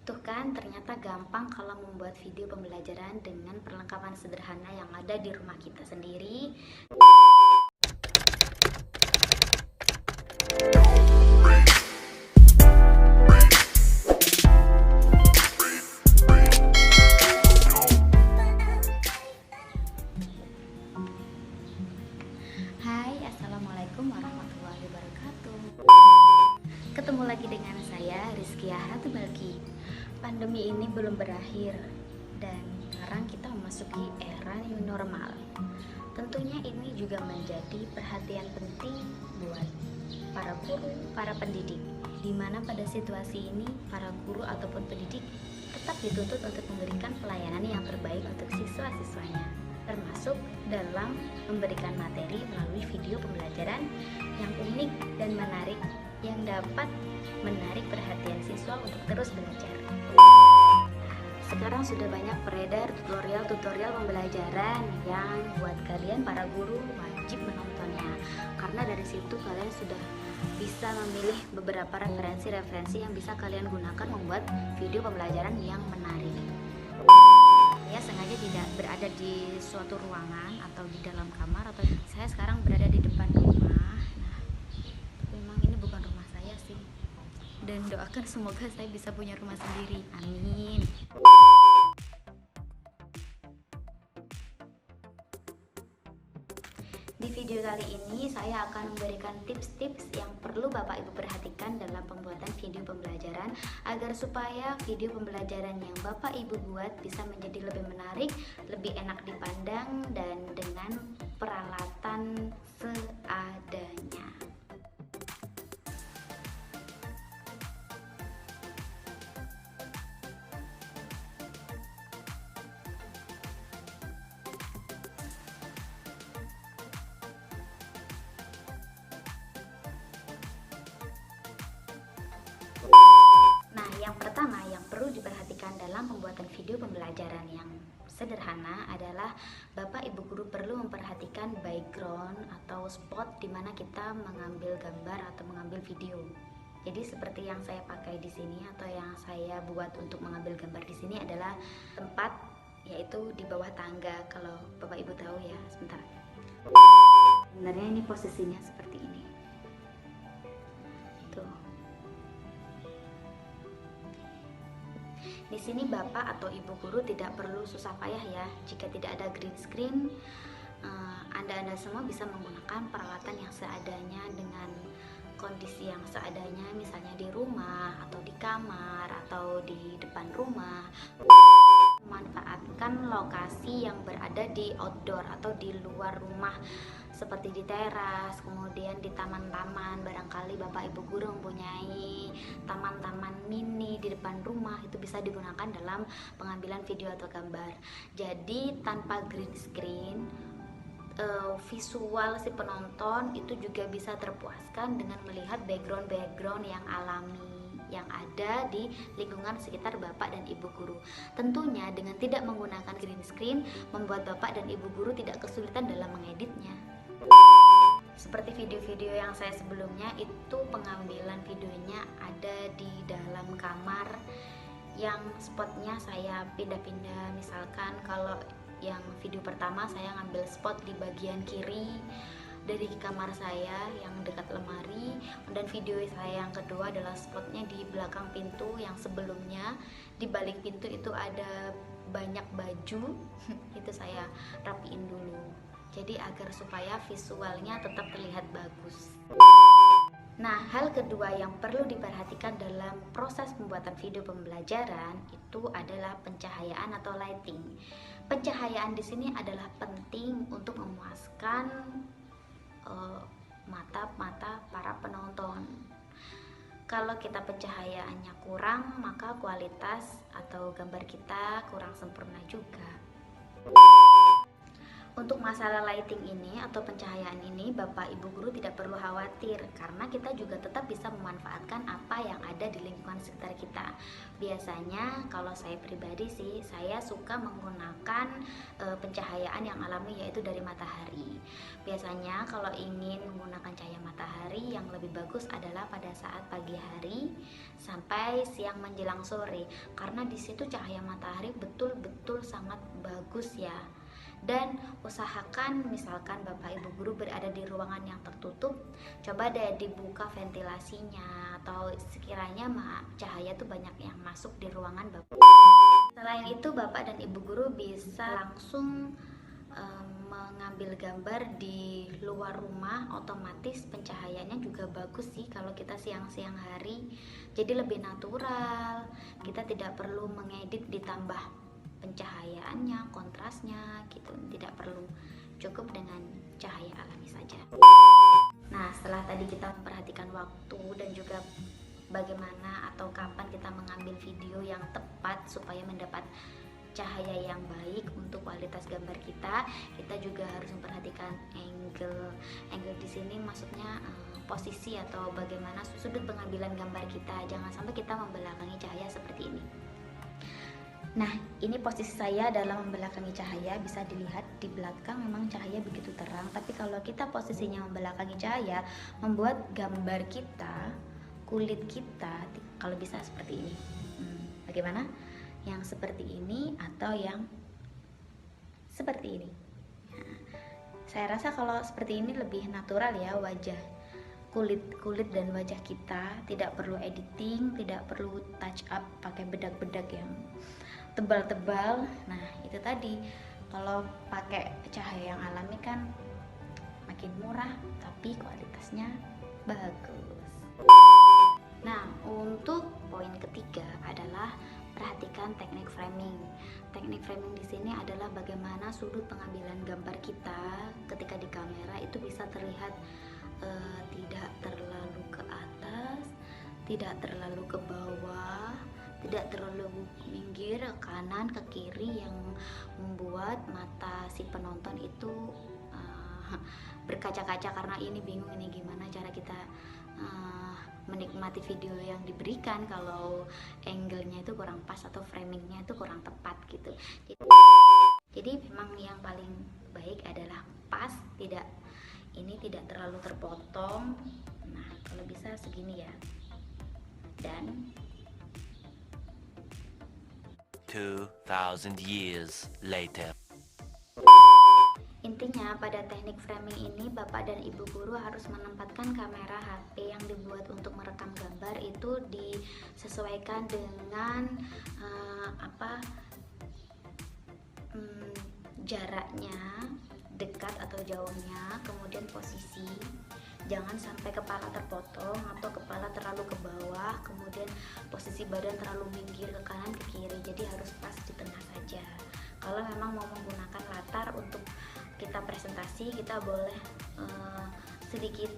Tuh kan, ternyata gampang kalau membuat video pembelajaran dengan perlengkapan sederhana yang ada di rumah kita sendiri. Hai, Assalamualaikum warahmatullahi wabarakatuh. Ketemu lagi dengan saya, Rizkia Ratu Melki. Pandemi ini belum berakhir dan sekarang kita memasuki era new normal. Tentunya ini juga menjadi perhatian penting buat para guru, para pendidik, di mana pada situasi ini para guru ataupun pendidik tetap dituntut untuk memberikan pelayanan yang terbaik untuk siswa-siswanya, termasuk dalam memberikan materi melalui video pembelajaran yang unik dan menarik yang dapat menarik perhatian siswa untuk terus belajar. Sekarang sudah banyak beredar tutorial pembelajaran yang buat kalian para guru wajib menontonnya, karena dari situ kalian sudah bisa memilih beberapa referensi yang bisa kalian gunakan membuat video pembelajaran yang menarik. Saya sengaja tidak berada di suatu ruangan atau di dalam kamar, atau saya sekarang berada di depan rumah. Nah, memang ini bukan rumah saya sih, dan doakan semoga saya bisa punya rumah sendiri, amin. Di video kali ini saya akan memberikan tips-tips yang perlu Bapak Ibu perhatikan dalam pembuatan video pembelajaran agar supaya video pembelajaran yang Bapak Ibu buat bisa menjadi lebih menarik, lebih enak dipandang, dan dengan peralatan seadanya. Nah, yang pertama yang perlu diperhatikan dalam pembuatan video pembelajaran yang sederhana adalah Bapak Ibu guru perlu memperhatikan background atau spot di mana kita mengambil gambar atau mengambil video. Jadi seperti yang saya pakai di sini atau yang saya buat untuk mengambil gambar di sini adalah tempat, yaitu di bawah tangga. Kalau Bapak Ibu tahu ya, sebentar. Sebenarnya ini posisinya seperti ini. Tuh. Di sini Bapak atau Ibu guru tidak perlu susah payah ya. Jika tidak ada green screen, Anda semua bisa menggunakan peralatan yang seadanya dengan kondisi yang seadanya, misalnya di rumah atau di kamar atau di depan rumah. Memanfaatkan lokasi yang berada di outdoor atau di luar rumah, seperti di teras, kemudian di taman-taman. Barangkali Bapak Ibu guru mempunyai taman-taman mini di depan rumah, itu bisa digunakan dalam pengambilan video atau gambar. Jadi tanpa green screen, visual si penonton itu juga bisa terpuaskan dengan melihat background yang alami yang ada di lingkungan sekitar Bapak dan Ibu guru. Tentunya dengan tidak menggunakan green screen membuat Bapak dan Ibu guru tidak kesulitan dalam mengeditnya. Seperti video-video yang saya sebelumnya, itu pengambilan videonya ada di dalam kamar yang spotnya saya pindah-pindah. Misalkan kalau yang video pertama saya ngambil spot di bagian kiri dari kamar saya yang dekat lemari, dan video saya yang kedua adalah spotnya di belakang pintu yang sebelumnya di balik pintu itu ada banyak baju itu saya rapiin dulu, jadi agar supaya visualnya tetap terlihat bagus. Nah, hal kedua yang perlu diperhatikan dalam proses pembuatan video pembelajaran itu adalah pencahayaan atau lighting. Pencahayaan di sini adalah penting untuk memuaskan mata para penonton. Kalau kita pencahayaannya kurang, maka kualitas atau gambar kita kurang sempurna juga. Untuk masalah lighting ini atau pencahayaan ini, Bapak Ibu guru tidak perlu khawatir, karena kita juga tetap bisa memanfaatkan apa yang ada di lingkungan sekitar kita. Biasanya kalau saya pribadi sih, saya suka menggunakan pencahayaan yang alami, yaitu dari matahari. Biasanya kalau ingin menggunakan cahaya matahari, yang lebih bagus adalah pada saat pagi hari sampai siang menjelang sore, karena di situ cahaya matahari betul-betul sangat bagus ya. Dan usahakan misalkan Bapak Ibu guru berada di ruangan yang tertutup, coba deh dibuka ventilasinya, atau sekiranya cahaya tuh banyak yang masuk di ruangan Bapak. Selain itu, Bapak dan Ibu guru bisa langsung mengambil gambar di luar rumah. Otomatis pencahayaannya juga bagus sih kalau kita siang-siang hari, jadi lebih natural. Kita tidak perlu mengedit ditambah pencahayaannya, kontrasnya gitu, tidak perlu, cukup dengan cahaya alami saja. Nah, setelah tadi kita memperhatikan waktu dan juga bagaimana atau kapan kita mengambil video yang tepat supaya mendapat cahaya yang baik untuk kualitas gambar kita juga harus memperhatikan angle di sini, maksudnya posisi atau bagaimana sudut pengambilan gambar kita. Jangan sampai kita membelakangi cahaya seperti ini. Nah, ini posisi saya dalam membelakangi cahaya. Bisa dilihat di belakang memang cahaya begitu terang, tapi kalau kita posisinya membelakangi cahaya, membuat gambar kita, kulit kita kalau bisa seperti ini. Bagaimana? Yang seperti ini atau yang seperti ini. Nah, saya rasa kalau seperti ini lebih natural ya, wajah kulit dan wajah kita, tidak perlu editing, tidak perlu touch up pakai bedak-bedak yang tebal-tebal. Nah, itu tadi, kalau pakai cahaya yang alami kan makin murah tapi kualitasnya bagus. Nah, untuk poin ketiga adalah perhatikan teknik framing. Teknik framing di sini adalah bagaimana sudut pengambilan gambar kita ketika di kamera itu bisa terlihat tidak terlalu ke atas, tidak terlalu ke bawah, tidak terlalu minggir ke kanan ke kiri, yang membuat mata si penonton itu berkaca-kaca karena ini bingung ini gimana cara kita menikmati video yang diberikan kalau angle-nya itu kurang pas atau framingnya itu kurang tepat gitu. Jadi memang yang paling baik adalah pas, tidak terlalu terpotong. Nah, kalau bisa segini ya. Dan 2000 years later. Intinya pada teknik framing ini Bapak dan Ibu guru harus menempatkan kamera HP yang dibuat untuk merekam gambar itu disesuaikan dengan jaraknya, dekat atau jauhnya, kemudian posisi. Jangan sampai kepala terpotong atau kepala terlalu ke bawah, kemudian posisi badan terlalu minggir ke kanan ke kiri. Jadi harus pas di tengah saja. Kalau memang mau menggunakan latar untuk kita presentasi, kita boleh sedikit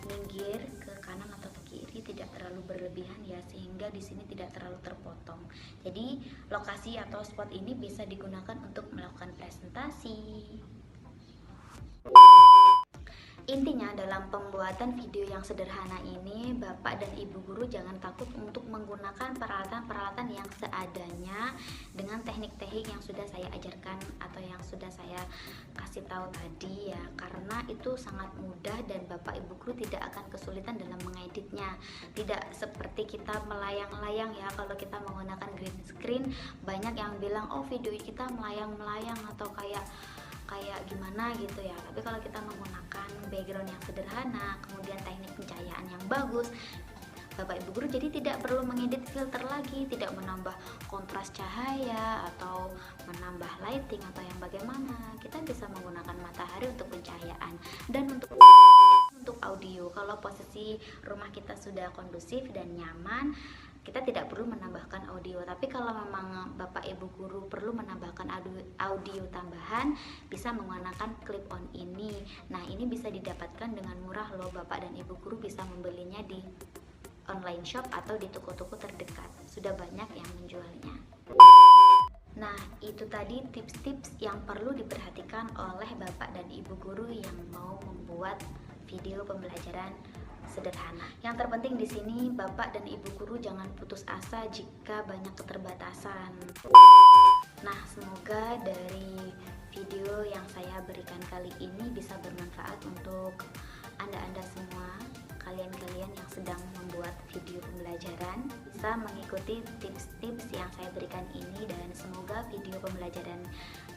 minggir ke kanan atau ke kiri, tidak terlalu berlebihan ya, sehingga di sini tidak terlalu terpotong. Jadi lokasi atau spot ini bisa digunakan untuk melakukan presentasi. Intinya dalam pembuatan video yang sederhana ini, Bapak dan Ibu guru jangan takut untuk menggunakan peralatan-peralatan yang seadanya dengan teknik-teknik yang sudah saya ajarkan atau yang sudah saya kasih tahu tadi ya, karena itu sangat mudah dan Bapak Ibu guru tidak akan kesulitan dalam mengeditnya. Tidak seperti kita melayang-layang ya, kalau kita menggunakan green screen banyak yang bilang oh video kita melayang-melayang atau kayak gimana gitu ya. Tapi kalau kita menggunakan background yang sederhana, kemudian teknik pencahayaan yang bagus, Bapak Ibu guru jadi tidak perlu mengedit filter lagi, tidak menambah kontras cahaya atau menambah lighting atau yang bagaimana. Kita bisa menggunakan matahari untuk pencahayaan. Dan untuk audio, kalau posisi rumah kita sudah kondusif dan nyaman, kita tidak perlu menambahkan audio. Tapi kalau memang Bapak Ibu guru perlu menambahkan audio tambahan, bisa menggunakan clip on ini. Nah, ini bisa didapatkan dengan murah loh. Bapak dan Ibu guru bisa membelinya di online shop atau di toko-toko terdekat. Sudah banyak yang menjualnya. Nah, itu tadi tips-tips yang perlu diperhatikan oleh Bapak dan Ibu guru yang mau membuat video pembelajaran sederhana. Yang terpenting di sini Bapak dan Ibu guru jangan putus asa jika banyak keterbatasan. Nah, semoga dari video yang saya berikan kali ini bisa bermanfaat untuk Anda-anda semua, kalian-kalian yang sedang membuat video pembelajaran bisa mengikuti tips-tips yang saya berikan ini, dan semoga video pembelajaran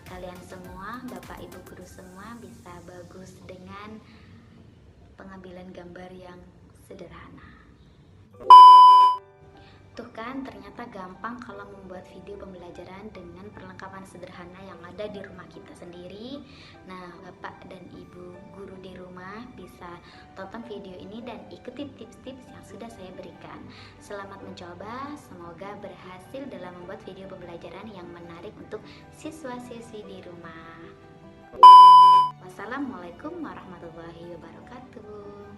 kalian semua, Bapak Ibu guru semua, bisa bagus dengan pengambilan gambar yang sederhana. Tuh kan, ternyata gampang kalau membuat video pembelajaran dengan perlengkapan sederhana yang ada di rumah kita sendiri. Nah, Bapak dan Ibu guru di rumah bisa tonton video ini dan ikuti tips-tips yang sudah saya berikan. Selamat mencoba, semoga berhasil dalam membuat video pembelajaran yang menarik untuk siswa-siswi di rumah. Wassalamualaikum warahmatullahi wabarakatuh.